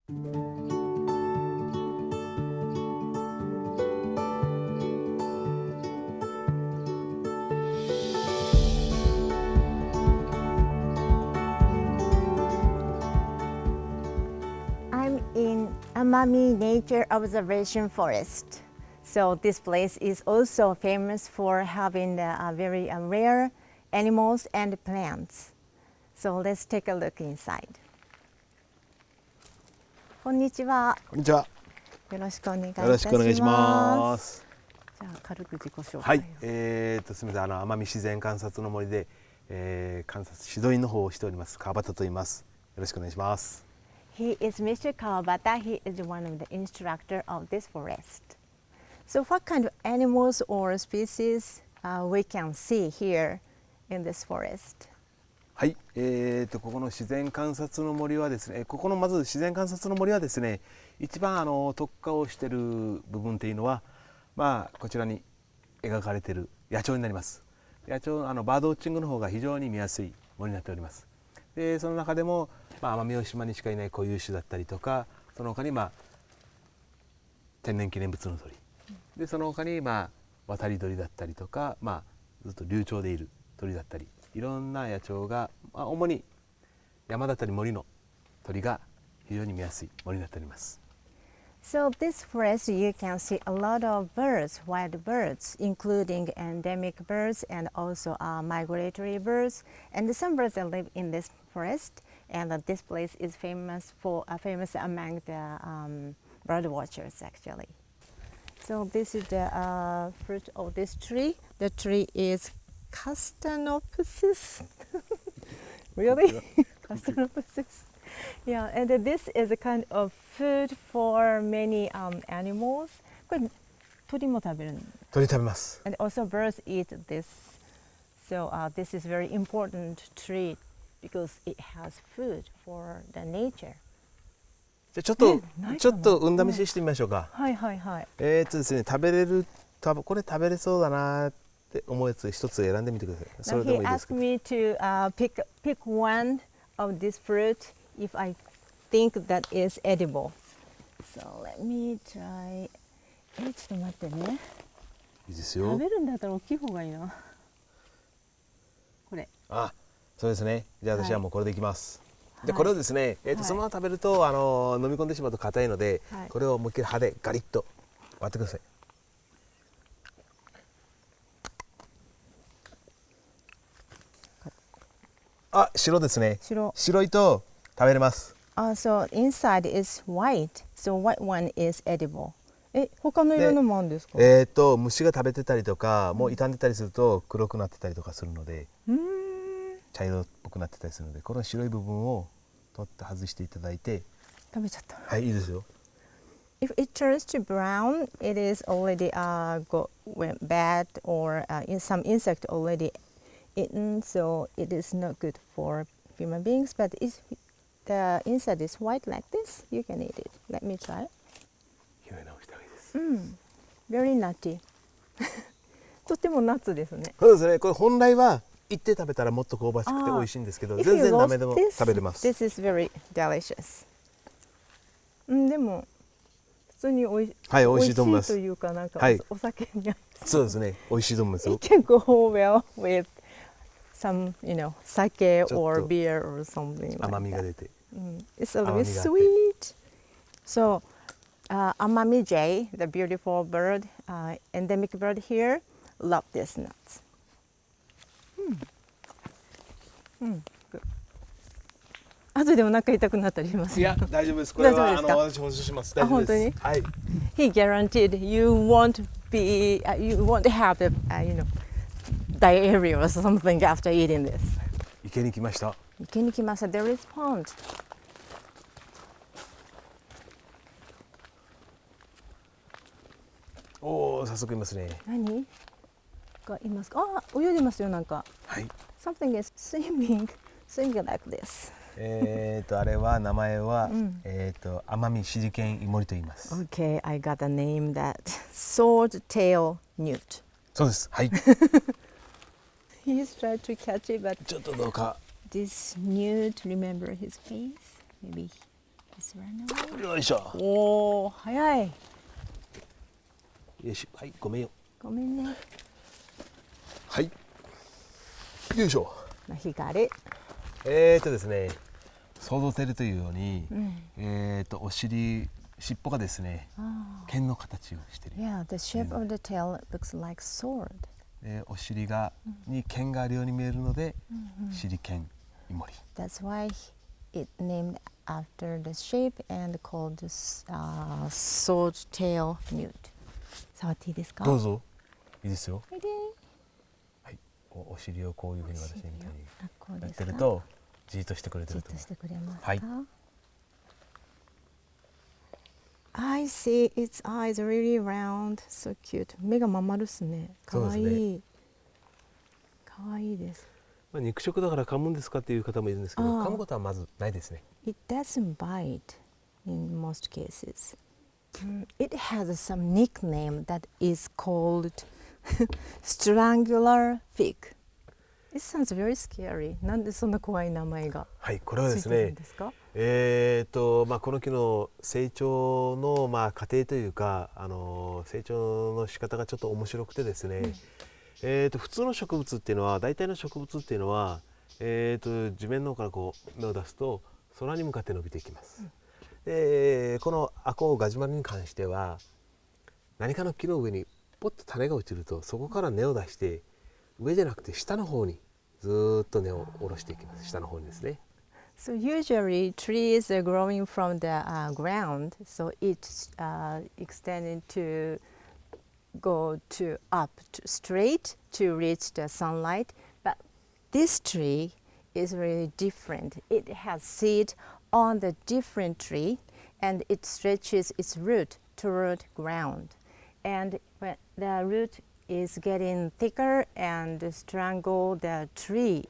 I'm in Amami Nature Observation Forest. So this place is also famous for having very rare animals and plants. So let's take a look inside. こんにちは。こんにちは。よろしくお願いいたします。よろしくお願いします。じゃあ軽く自己紹介を。はい。すみません。奄美自然観察の森で、観察指導員の方をしております川端と言います。よろしくお願いします。He is Mr. Kawabata. He is one of the instructor of this forest. So what kind of animals or species we can see here in this forest? はい。ここの自然観察の森はですね、ここのまず自然観察の森はですね、一番特化をしている部分っていうのは、まあこちらに描かれている野鳥になります。野鳥バードウォッチングの方が非常に見やすい森になっております。でその中でも、奄美大島にしかいない固有種だったりとか、その他に天然記念物の鳥で、その他に渡り鳥だったりとか、ずっと流暢でいる鳥だったり、いろんな野鳥が、主に山だったり森の鳥が非常に見やすい森になっております。So this forest you can see a lot of birds, wild birds, including endemic birds and also migratory birds. And some birds that live in this forest, and this place is famous among the bird watchers actually. So this is the fruit of this tree. The tree is Castanopsis. Really? Castanopsis. Yeah, and this is a kind of food for many animals. これ鳥も食べるの？鳥食べます。And also birds eat this. So this is very important tree because it has food for the nature. じゃあちょっと運試ししてみましょうか。はいはいはい。ですね、これ食べれそうだなって思うやつ一つ選んでみてください。それでもいいですか。He asked me to pick one of this fruit if I think that is edible. So let me try. ちょっと待ってね。いいですよ。食べるんだったら大きい方がいいな。これ。あ、そうですね。じゃあ私はもうこれでいきます。はい、でこれをですね、そのまま食べると飲み込んでしまうと硬いので、はい、これを思いっきり歯でガリッと割ってください。あ、白ですね。白いと食べれます。So inside is white. So white one is edible. 他の色のもあるんですか？虫が食べてたりとか、もう傷んでたりすると黒くなってたりとかするので、茶色っぽくなってたりするので、この白い部分を取って外していただいて。食べちゃった。はい、いいですよ。If it turns to brown, it is already went bad or some insect already eaten, so it is not good for human beings. But if the inside is white like this, you can eat it. Let me try. Very nutty. とてもナッツですね。そうですね。これ本来は行って食べたらもっと香ばしくて美味しいんですけど、全然ダメでも食べれます。This is very delicious. でも普通に美味しいと思います。というかなんかお酒に。そうですね。美味しいと思いますよ。It can go well with some, sake or beer or something like that. 甘みが出て。It's a little bit sweet. So, Amami jay, the beautiful bird, endemic bird here, love these nuts. Good. 後でお腹痛くなったりします。いや、大丈夫です。これは私保証します。大丈夫です。本当に？はい。He guaranteed you won't have the, diarrhea or something after eating this. 池に来ました。池に来ました。There is pond. おお、早速いますね。何がいますか？あ、泳いでますよなんか。はい。Something is swimming like this. あれは名前は奄美自然イモリと言います。Okay, I got a name that sword-tail newt. そうです。はい。He's tried to catch it, but ちょっとどうか。this newt remember his face. Maybe Just run away. よいしょ。おお、早い。よし、はい、ごめんよ。ごめんね。はい。よいしょ。光。ですね、想像てるというように、お尻、尻尾がですね、剣の形をしている。Yeah, the shape of the tail looks like sword. お尻に剣があるように見えるので、尻剣イモリ。That's why it named after the shape and called sword tail newt. 触っていいですか？どうぞ。いいですよ。はいではい。お尻をこういうふうに私みたいにこうやっですか？てるとじーっとしてくれてじっると思う。としてくれますか？はい。I see its eyes really round, so cute. 目がまん丸っすね。かわいい。かわいいです。まあ肉食だから噛むんですかっていう方もいるんですけど、噛むことはまずないですね。It doesn't bite in most cases. It has some nickname that is called strangler fig. It sounds very scary. なんでそんな怖い名前がはい、これはですついてるねんですか？まあこの木の成長の過程というか、成長の仕方がちょっと面白くてですね、普通の植物っていうのは、大体の植物っていうのは、地面の方からこう芽を出すと空に向かって伸びていきます。でこのアコウガジュマルに関しては、何かの木の上にポッと種が落ちると、そこから根を出して上じゃなくて下の方にずーっと根を下ろしていきます。下の方にですね。So usually trees are growing from the ground, so it's extended to go to up to straight to reach the sunlight. But this tree is really different. It has seed on the different tree, and it stretches its root toward ground. And when the root is getting thicker and strangle the tree,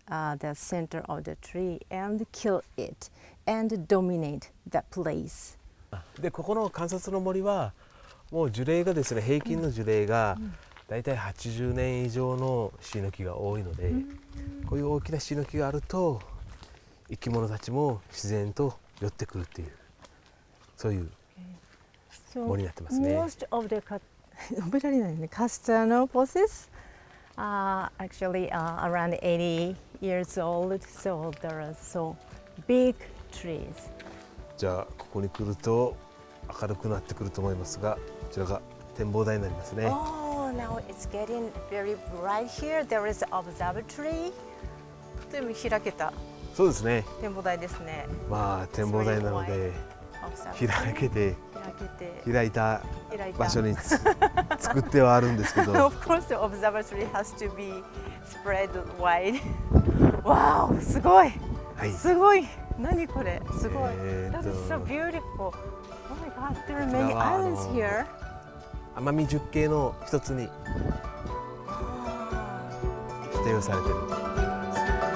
the center of the tree, and kill it and dominate the place. でここの観察の森はもう樹齢がですね、平均の樹齢がだいたい80年以上のシイの木が多いので、こういう大きなシイの木があると生き物たちも自然と寄ってくるっていう、そういう森になってますね。Most of the覚えられないね。Castano process actually around 80 years old, so there are so big trees. じゃあここに来ると明るくなってくると思いますが、こちらが展望台になりますね。Oh, now it's getting very bright here. There is an observatory. とても開けたそうですね。展望台ですね。まあ展望台なので開けて開いた場所に作ってはあるんですけど。Of course, the observatory has to be spread wide. Wow, すごい。はい。すごい。何これ？すごい。That is so beautiful. Oh my God, there are many islands here. 奄美十景の一つに指定をされている。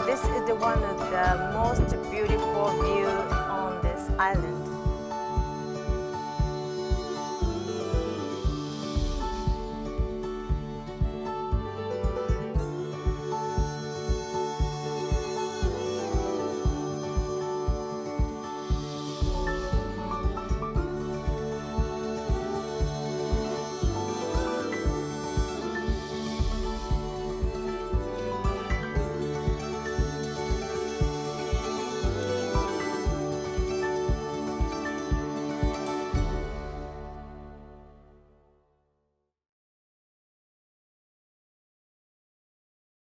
This is the one of the most beautiful view on this island.